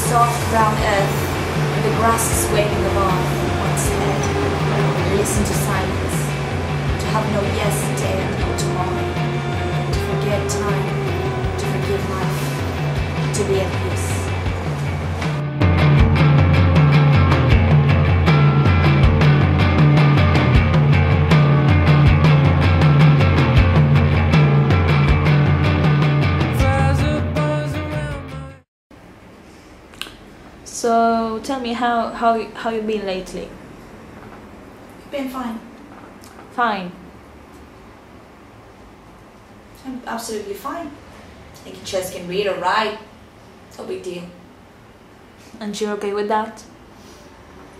soft brown earth, and the grass is waving above one's head. Listen to silence, to have no yesterday and no tomorrow, to forget time, to forgive life, to be at peace. So tell me how you been lately? Been fine. Fine. I'm absolutely fine. I just can read or write. No big deal. And you're okay with that?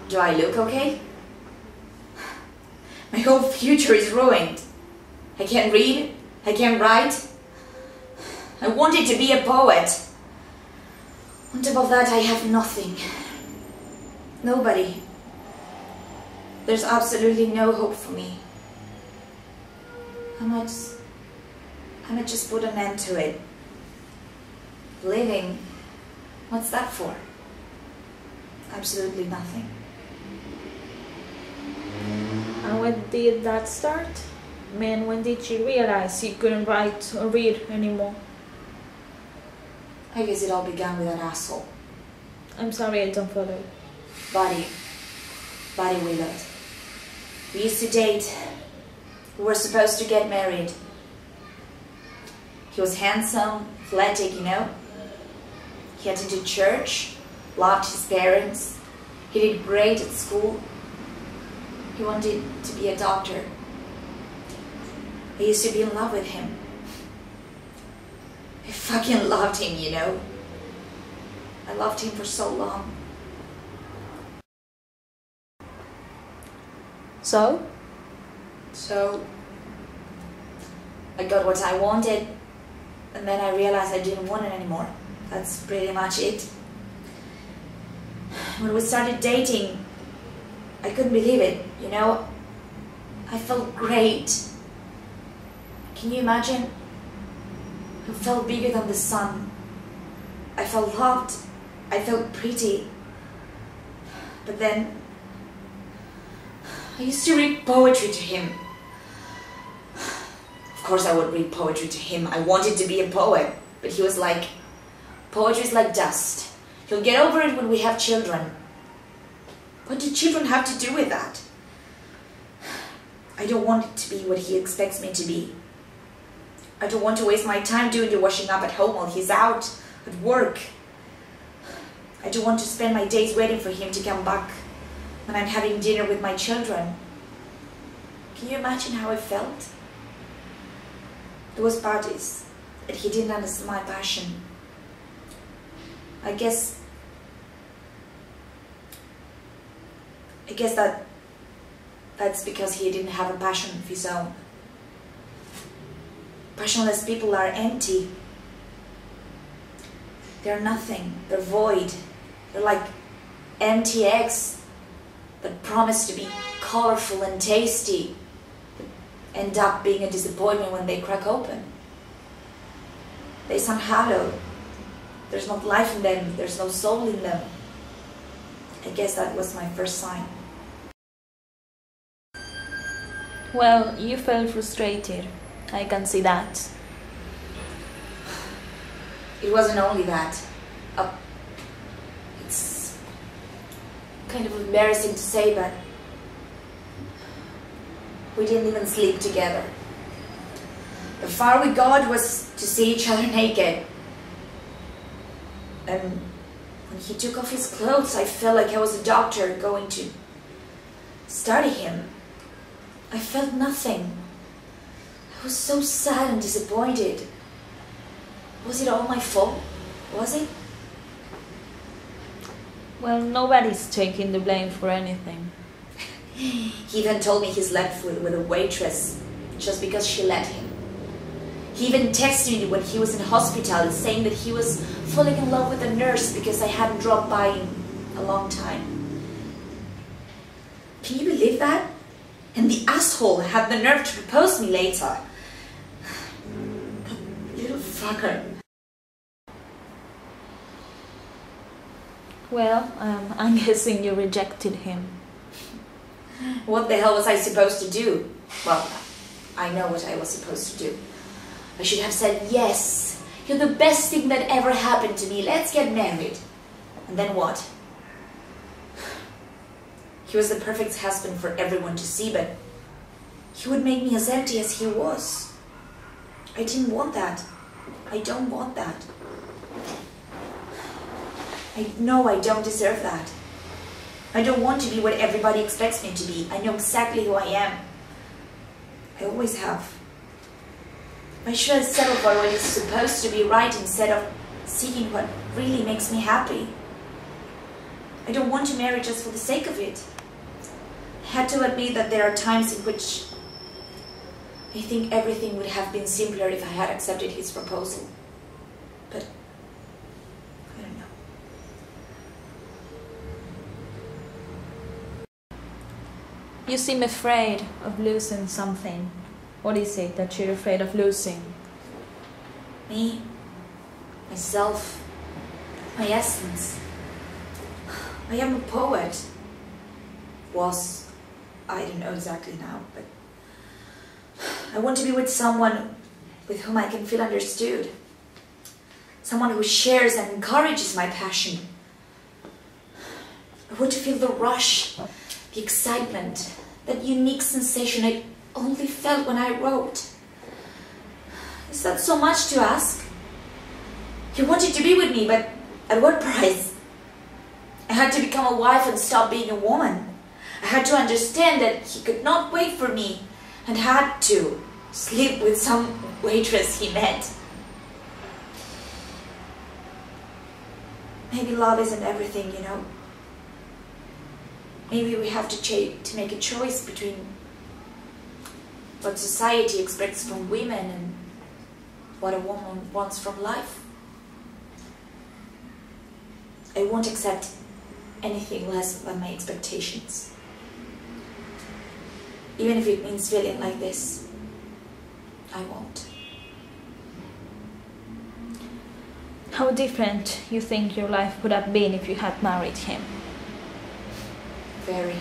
Do I look okay? My whole future is ruined. I can't read. I can't write. I wanted to be a poet. On top of that, I have nothing. Nobody. There's absolutely no hope for me. I might just put an end to it. Living, what's that for? Absolutely nothing. And when did that start? I mean, when did you realize you couldn't write or read anymore? I guess it all began with that asshole. I'm sorry, I don't follow. Buddy Willard. We used to date. We were supposed to get married. He was handsome, athletic, you know. He attended church, loved his parents. He did great at school. He wanted to be a doctor. I used to be in love with him. I fucking loved him, you know. I loved him for so long. So, I got what I wanted, and then I realized I didn't want it anymore. That's pretty much it. When we started dating, I couldn't believe it, you know. I felt great. Can you imagine? I felt bigger than the sun. I felt loved. I felt pretty. But then, I used to read poetry to him. Of course I would read poetry to him. I wanted to be a poet. But he was like, poetry is like dust. You'll get over it when we have children. What do children have to do with that? I don't want it to be what he expects me to be. I don't want to waste my time doing the washing up at home while he's out at work. I don't want to spend my days waiting for him to come back when I'm having dinner with my children. Can you imagine how I felt? There was parties that he didn't understand my passion. I guess that's because he didn't have a passion of his own. Passionless people are empty. They're nothing. They're void. They're like empty eggs that promise to be colorful and tasty, but end up being a disappointment when they crack open. They sound hollow. There's not life in them. There's no soul in them. I guess that was my first sign. well, you felt frustrated. I can see that. It wasn't only that. It's kind of embarrassing to say, but we didn't even sleep together. The far we got was to see each other naked. And when he took off his clothes, I felt like I was a doctor going to study him. I felt nothing. I was so sad and disappointed. Was it all my fault? Was it? Well, nobody's taking the blame for anything. He even told me he slept with a waitress just because she let him. He even texted me when he was in hospital saying that he was falling in love with a nurse because I hadn't dropped by in a long time. Can you believe that? And the asshole had the nerve to propose me later. That little fucker. Well, I'm guessing you rejected him. What the hell was I supposed to do? Well, I know what I was supposed to do. I should have said, yes, you're the best thing that ever happened to me. Let's get married. And then what? He was the perfect husband for everyone to see, but he would make me as empty as he was. I didn't want that. I don't want that. I know I don't deserve that. I don't want to be what everybody expects me to be. I know exactly who I am. I always have. I should have settled for what is supposed to be right instead of seeking what really makes me happy. I don't want to marry just for the sake of it. I had to admit that there are times in which I think everything would have been simpler if I had accepted his proposal. But I don't know. You seem afraid of losing something. What is it that you're afraid of losing? Me, myself, my essence. I am a poet. I don't know exactly now, but I want to be with someone with whom I can feel understood. Someone who shares and encourages my passion. I want to feel the rush, the excitement, that unique sensation I only felt when I wrote. Is that so much to ask? He wanted to be with me, but at what price? I had to become a wife and stop being a woman. I had to understand that he could not wait for me and had to sleep with some waitress he met. Maybe love isn't everything, you know. Maybe we have to make a choice between what society expects from women and what a woman wants from life. I won't accept anything less than my expectations. Even if it means feeling like this, I won't. How different you think your life would have been if you had married him? Very.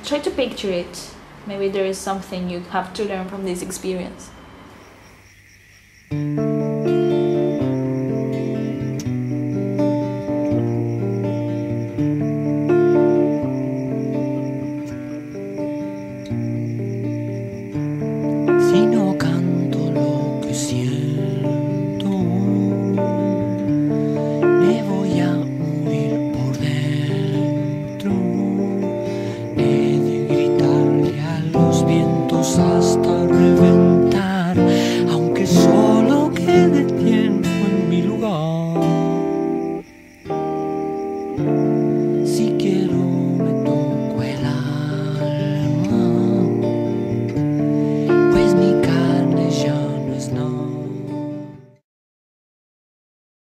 Try to picture it. Maybe there is something you have to learn from this experience.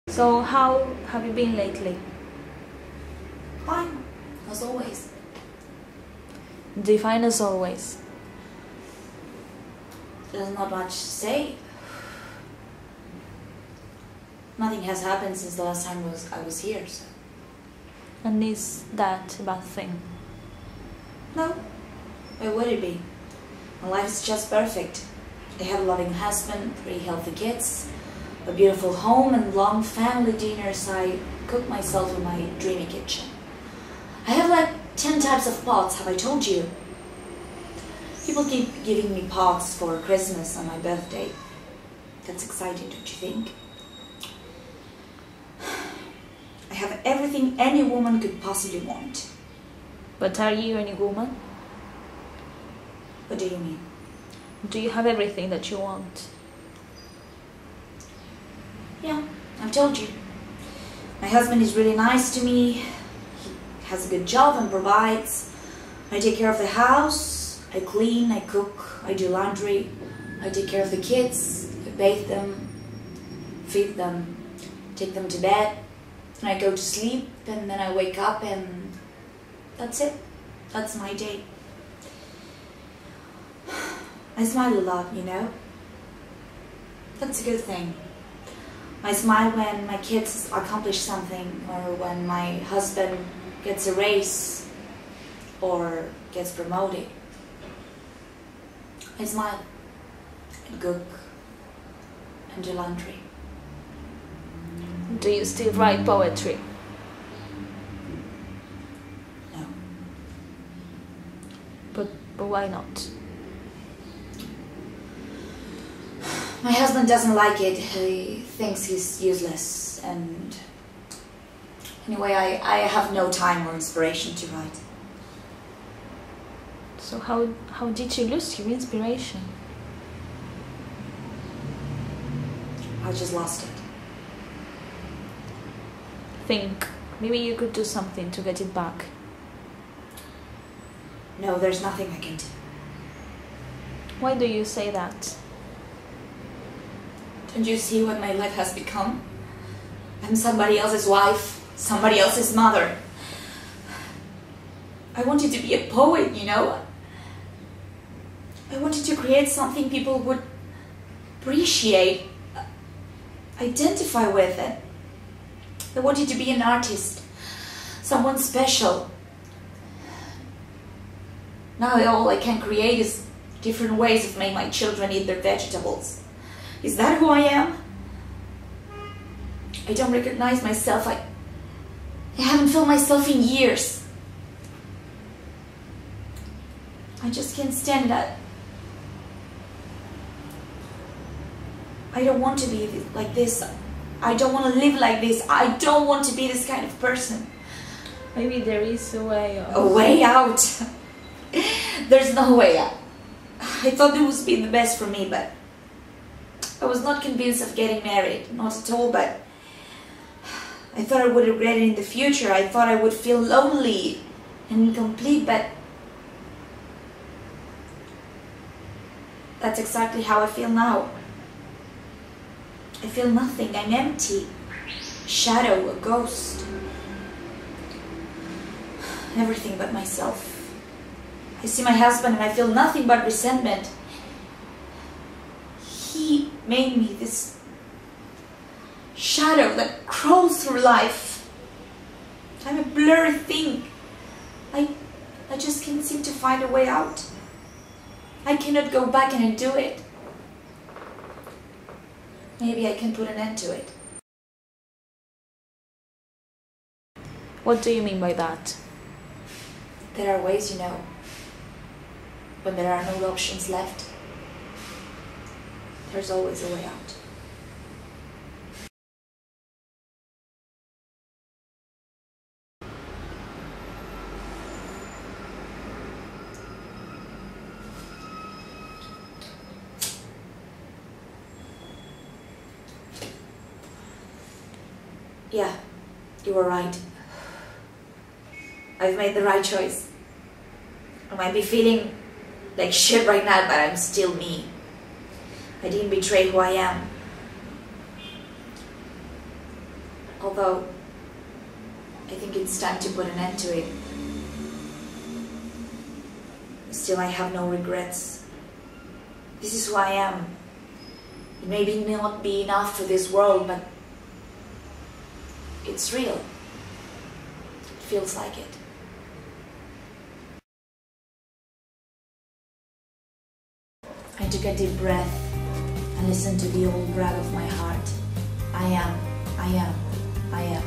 So how have you been lately? Fine, as always. Define as always. There's not much to say. Nothing has happened since the last time I was here, so. And is that a bad thing? No, why would it be? My life is just perfect. I have a loving husband, 3 healthy kids, a beautiful home and long family dinners. I cook myself in my dreamy kitchen. I have like 10 types of pots, have I told you? People keep giving me pots for Christmas and my birthday. That's exciting, don't you think? I have everything any woman could possibly want. But are you any woman? What do you mean? Do you have everything that you want? Yeah, I've told you. My husband is really nice to me. He has a good job and provides. I take care of the house. I clean, I cook, I do laundry. I take care of the kids. I bathe them, feed them, take them to bed. And I go to sleep and then I wake up and that's it. That's my day. I smile a lot, you know. That's a good thing. I smile when my kids accomplish something, or when my husband gets a raise or gets promoted. I smile and cook and do laundry. Do you still write poetry? No. But why not? My husband doesn't like it. He thinks he's useless, and anyway, I have no time or inspiration to write. So how did you lose your inspiration? I just lost it. Think, maybe you could do something to get it back. No, there's nothing I can do. Why do you say that? Don't you see what my life has become? I'm somebody else's wife, somebody else's mother. I wanted to be a poet, you know? I wanted to create something people would appreciate, identify with it. I wanted to be an artist, someone special. Now all I can create is different ways of making my children eat their vegetables. Is that who I am? I don't recognize myself. I haven't felt myself in years. I just can't stand that. I don't want to be like this. I don't want to live like this. I don't want to be this kind of person. Maybe there is a way out. A way out? There's no way out. I thought it would be the best for me, but I was not convinced of getting married. Not at all, but I thought I would regret it in the future. I thought I would feel lonely and incomplete, but that's exactly how I feel now. I feel nothing. I'm empty. A shadow, a ghost. Everything but myself. I see my husband and I feel nothing but resentment. He made me this shadow that crawls through life. I'm a blurry thing. I just can't seem to find a way out. I cannot go back and undo it. Maybe I can put an end to it. What do you mean by that? There are ways, you know, when there are no options left, there's always a way out. Yeah, you were right. I've made the right choice. I might be feeling like shit right now, but I'm still me. I didn't betray who I am. Although, I think it's time to put an end to it. Still, I have no regrets. This is who I am. It may not be enough for this world, but it's real. It feels like it. I took a deep breath and listened to the old brag of my heart. I am, I am, I am.